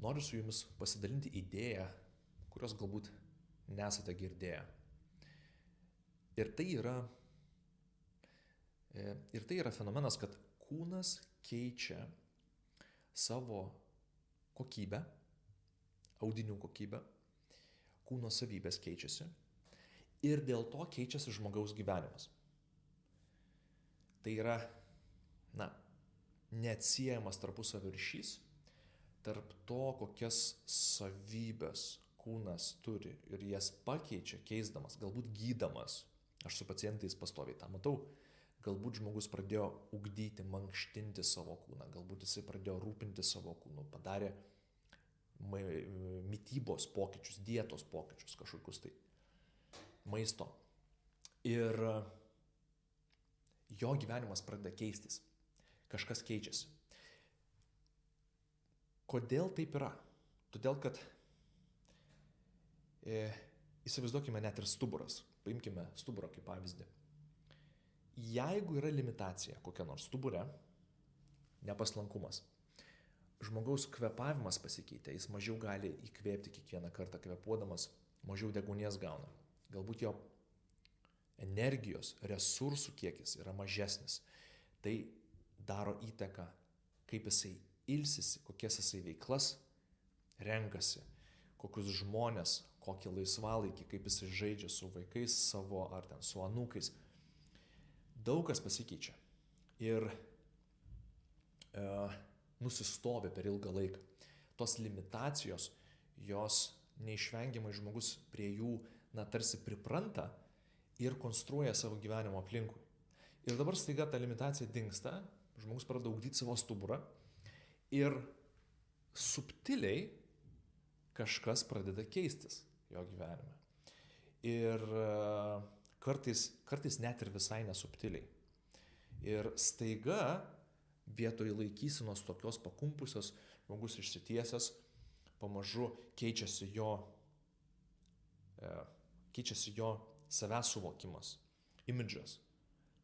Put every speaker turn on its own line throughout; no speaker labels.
noriu su jumis pasidalinti idėją, kurios galbūt nesate girdėję. Ir tai yra fenomenas, kad kūnas keičia savo kokybę, audinių kokybę, kūno savybės keičiasi ir dėl to keičiasi žmogaus gyvenimas. Tai yra, neatsiejamas tarpusavio ryšys tarp to, kokias savybės kūnas turi ir jas pakeičia, keisdamas, galbūt gydamas. Aš su pacientais pastoviai tą matau. Galbūt žmogus pradėjo ugdyti, mankštinti savo kūną, galbūt jisai pradėjo rūpinti savo kūnu, padarė mitybos pokyčius, dietos pokyčius kažkokius tai, maisto. Ir jo gyvenimas pradeda keistis, kažkas keičiasi. Kodėl taip yra? Todėl, kad įsivaizduokime net ir stuburas, paimkime stuburą kaip pavyzdį. Jeigu yra limitacija kokia nors stubure, nepaslankumas, žmogaus kvėpavimas pasikeitė, jis mažiau gali įkvėpti kiekvieną kartą kvėpuodamas, mažiau deguonies gauna. Galbūt jo energijos, resursų kiekis yra mažesnis. Tai daro įtaką, kaip jisai ilsisi, kokias jisai veiklas renkasi, kokius žmonės, kokį laisvalaikį, kaip jisai žaidžia su vaikais savo ar ten su anūkais. Daug kas pasikeičia ir nusistovi per ilgą laiką. Tos limitacijos, jos neišvengiamai žmogus prie jų, tarsi pripranta ir konstruoja savo gyvenimo aplinkui. Ir dabar staiga ta limitacija dingsta, žmogus pradeda ugdyti savo stuburą ir subtiliai kažkas pradeda keistis jo gyvenime. Ir kartais net ir visai nesubtiliai. Ir staiga vietoj laikysenos tokios pakumpusios, žmogus išsitiesęs, pamažu keičiasi jo savęs suvokimas, imidžas,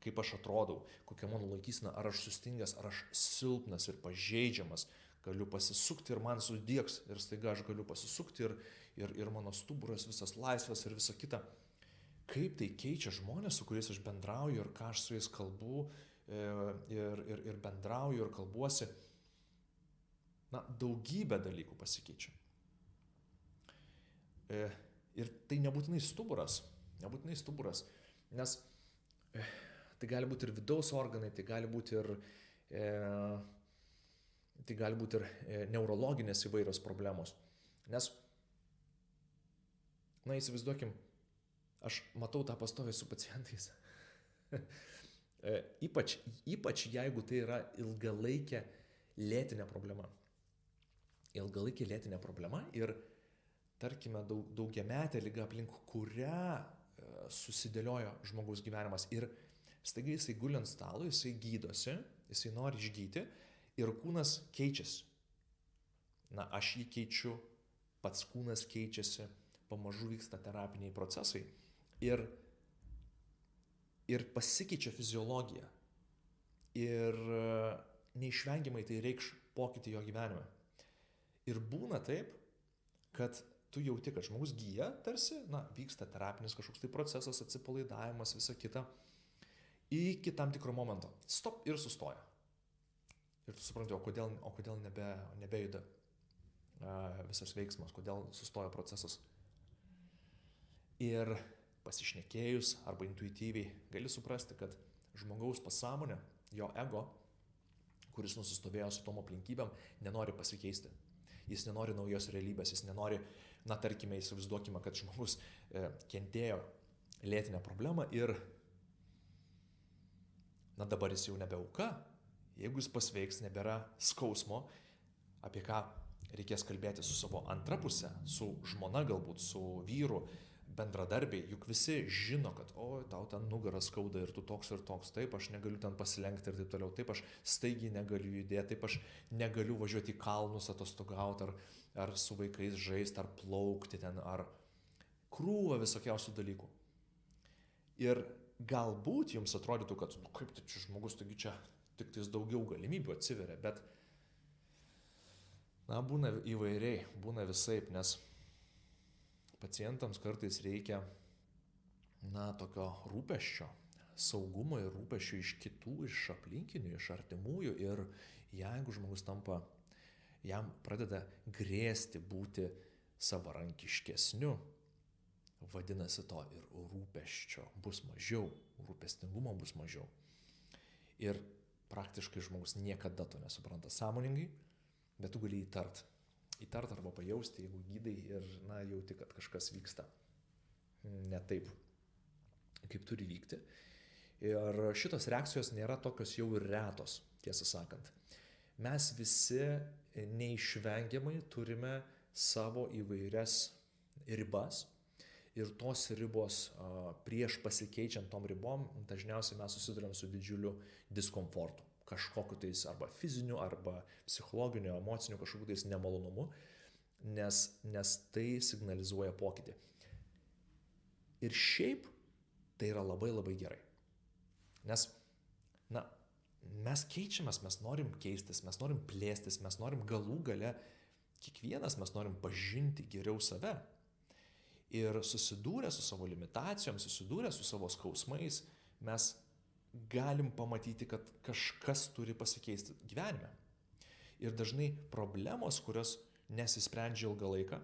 kaip aš atrodau, kokia mano laikysena, ar aš sustingęs, ar aš silpnas ir pažeidžiamas, galiu pasisukti ir man sudiegs ir staiga aš galiu pasisukti ir mano stuburas visas laisvas ir visa kita. Kaip tai keičia žmonės, su kuriais aš bendrauju ir ką aš su jais kalbu ir bendrauju ir kalbuosi. Daugybė dalykų pasikeičia. Ir tai nebūtinai stuburas, nes tai gali būti ir vidaus organai, tai gali būti ir neurologinės įvairios problemos. Nes, įsivaizduokim, aš matau tą pastoviai su pacientais. Ypač jeigu tai yra ilgalaikė lėtinė problema. Ilgalaikė lėtinė problema ir, tarkime, daugiametė liga, aplink kurią susidėliojo žmogaus gyvenimas. Ir staiga jisai guli ant stalo, jisai gydosi, jisai nori išgyti ir kūnas keičiasi. Aš jį keičiu, pats kūnas keičiasi, pamažu vyksta terapiniai procesai. Ir pasikeičia fiziologija. Ir neišvengiamai tai reikš pokytį jo gyvenime. Ir būna taip, kad tu jauti, kad žmogus gyja, tarsi, vyksta terapinis kažkoks tai procesas, atsipalaidavimas, visa kita. Iki tam tikro momento. Stop ir sustoja. Ir tu supranti, o kodėl nebejuda visas veiksmas, kodėl sustoja procesas. Ir pasišnekėjus arba intuityviai gali suprasti, kad žmogaus pasąmonė, jo ego, kuris nusistovėjo su tom aplinkybėm, nenori pasikeisti. Jis nenori naujos realybės, jis nenori, tarkime, įsivaizduokime, kad žmogus kentėjo lėtinę problemą ir dabar jis jau nebe auka. Jeigu jis pasveiks, nebėra skausmo, apie ką reikės kalbėti su savo antra pusė, su žmona galbūt, su vyru, bendradarbiai, juk visi žino, kad tau ten nugarą skauda ir tu toks ir toks, taip, aš negaliu ten pasilenkti ir taip toliau, taip, aš staigiai negaliu judėti, taip, aš negaliu važiuoti į kalnus atostogauti, ar su vaikais žaisti, ar plaukti ten, ar krūva visokiausių dalykų. Ir galbūt jums atrodytų, kad kaip tai čia žmogus, taigi čia tik tais daugiau galimybių atsiveria, bet Na, būna įvairiai, būna visaip, nes pacientams kartais reikia, na, tokio rūpesčio, saugumo ir rūpesčio iš kitų, iš aplinkinių, iš artimųjų. Ir jeigu žmogus tampa, jam pradeda grėsti būti savarankiškesniu, vadinasi, to ir rūpesčio bus mažiau, rūpestingumo bus mažiau. Ir praktiškai žmogus niekada to nesupranta sąmoningai, bet tu gali įtart arba pajausti, jeigu gydai ir, na, jauti, kad kažkas vyksta ne taip, kaip turi vykti. Ir šitos reakcijos nėra tokios jau ir retos, tiesą sakant. Mes visi neišvengiamai turime savo įvairias ribas ir tos ribos prieš pasikeičiant tom ribom dažniausiai mes susiduriam su didžiuliu diskomfortu. Kažkokiu tais arba fiziniu, arba psichologiniu, emociniu kažkokiu tais nemalonumu, nes tai signalizuoja pokytį. Ir šiaip tai yra labai labai gerai. Nes, na, mes keičiamės, mes norim keistis, mes norim plėstis, mes norim galų gale, kiekvienas mes norim pažinti geriau save. Ir susidūrę su savo limitacijom, susidūrę su savo skausmais, mes galim pamatyti, kad kažkas turi pasikeisti gyvenime. Ir dažnai problemos, kurios nesisprendžia ilgą laiką,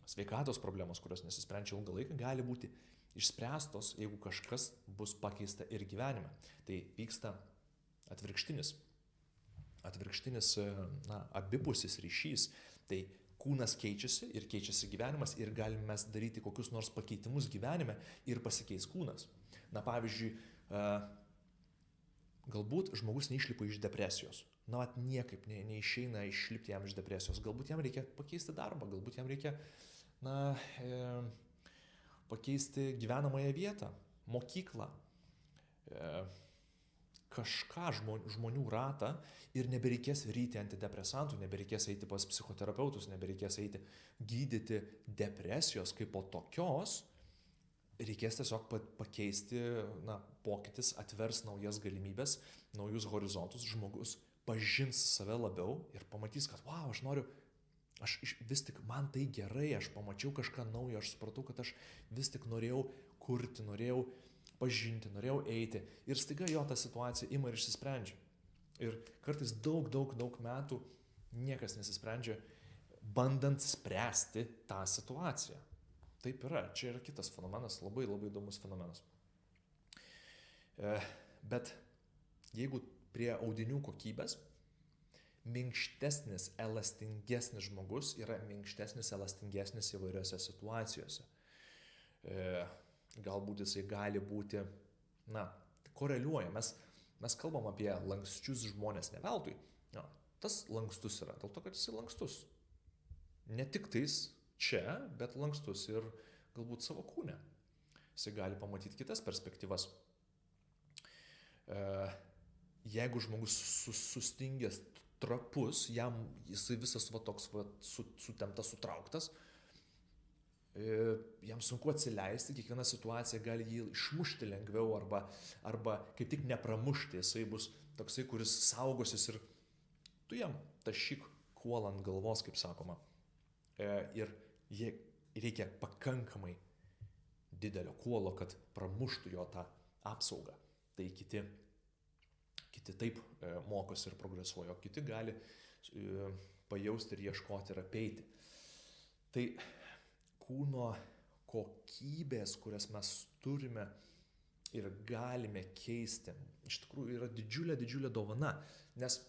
sveikatos problemos, kurios nesisprendžia ilgą laiką, gali būti išspręstos, jeigu kažkas bus pakeista ir gyvenime. Tai vyksta atvirkštinis, na, abipusis ryšys. Tai kūnas keičiasi ir keičiasi gyvenimas ir galime mes daryti kokius nors pakeitimus gyvenime ir pasikeis kūnas. Na, pavyzdžiui, galbūt žmogus neišlipa iš depresijos. Na, niekaip neišeina išlipti jam iš depresijos. Galbūt jam reikia pakeisti darbą, galbūt jam reikia, na, pakeisti gyvenamąją vietą, mokyklą, kažką žmonių ratą ir nebereikės ryti antidepresantų, nebereikės eiti pas psichoterapeutus, nebereikės eiti gydyti depresijos kaip po tokios, reikės tiesiog pakeisti, na, pokytis atvers naujas galimybės, naujus horizontus, žmogus pažins save labiau ir pamatys, kad, wow, vis tik man tai gerai, aš pamačiau kažką naujo, aš supratau, kad aš vis tik norėjau kurti, norėjau pažinti, norėjau eiti ir staiga jo ta situacija ima ir išsisprendžia. Ir kartais daug metų niekas nesisprendžia, bandant spręsti tą situaciją. Taip yra, čia yra kitas fenomenas, labai įdomus fenomenas. Bet jeigu prie audinių kokybės, minkštesnis, elastingesnis žmogus yra minkštesnis, elastingesnis įvairiose situacijose. Galbūt jisai gali būti, na, koreliuoja. Mes kalbam apie lanksčius žmonės ne veltui. No, tas lankstus yra, dėl to, kad jisai lankstus. Ne tik tais čia, bet lankstus ir galbūt savo kūne. Jisai gali pamatyti kitas perspektyvas. Jeigu žmogus sustingęs, trapus, jisai visas toks sutemptas, sutrauktas, jam sunku atsileisti, kiekviena situacija gali jį išmušti lengviau arba kaip tik nepramušti, jisai bus toksai, kuris saugosis ir tu jam tašyk kuolą ant galvos, kaip sakoma. Ir reikia pakankamai didelio kuolo, kad pramuštų jo tą apsaugą. Tai kiti taip mokosi ir progresuoja, o kiti gali pajausti ir ieškoti ir apeiti. Tai kūno kokybės, kurias mes turime ir galime keisti, iš tikrųjų yra didžiulė dovana, nes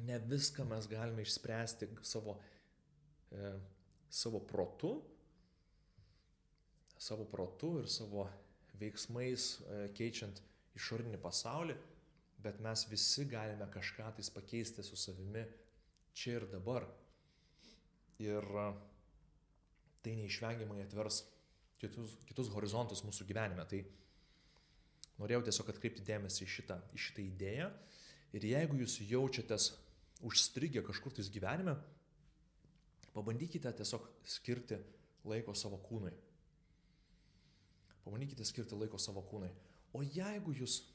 ne viską mes galime išspręsti savo protu ir savo veiksmais keičiant išorinį pasaulį, bet mes visi galime kažką tais pakeisti su savimi čia ir dabar. Ir tai neišvengiamai atvers kitus horizontus mūsų gyvenime. Tai norėjau tiesiog atkreipti dėmesį į šitą idėją. Ir jeigu jūs jaučiatės užstrigę kažkur tais gyvenime, pabandykite tiesiog skirti laiko savo kūnui. Pabandykite skirti laiko savo kūnui. O jeigu jūs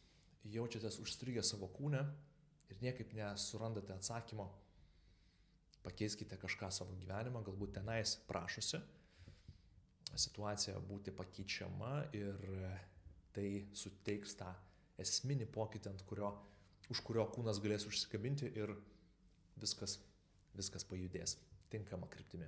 jaučiatės užstrigę savo kūne ir niekaip nesurandate atsakymo, pakeiskite kažką savo gyvenimą, galbūt tenais prašosi situacija būti pakeičiama ir tai suteiks tą esminį pokytį, už kurio kūnas galės užsikabinti ir viskas pajudės tinkama kryptimi.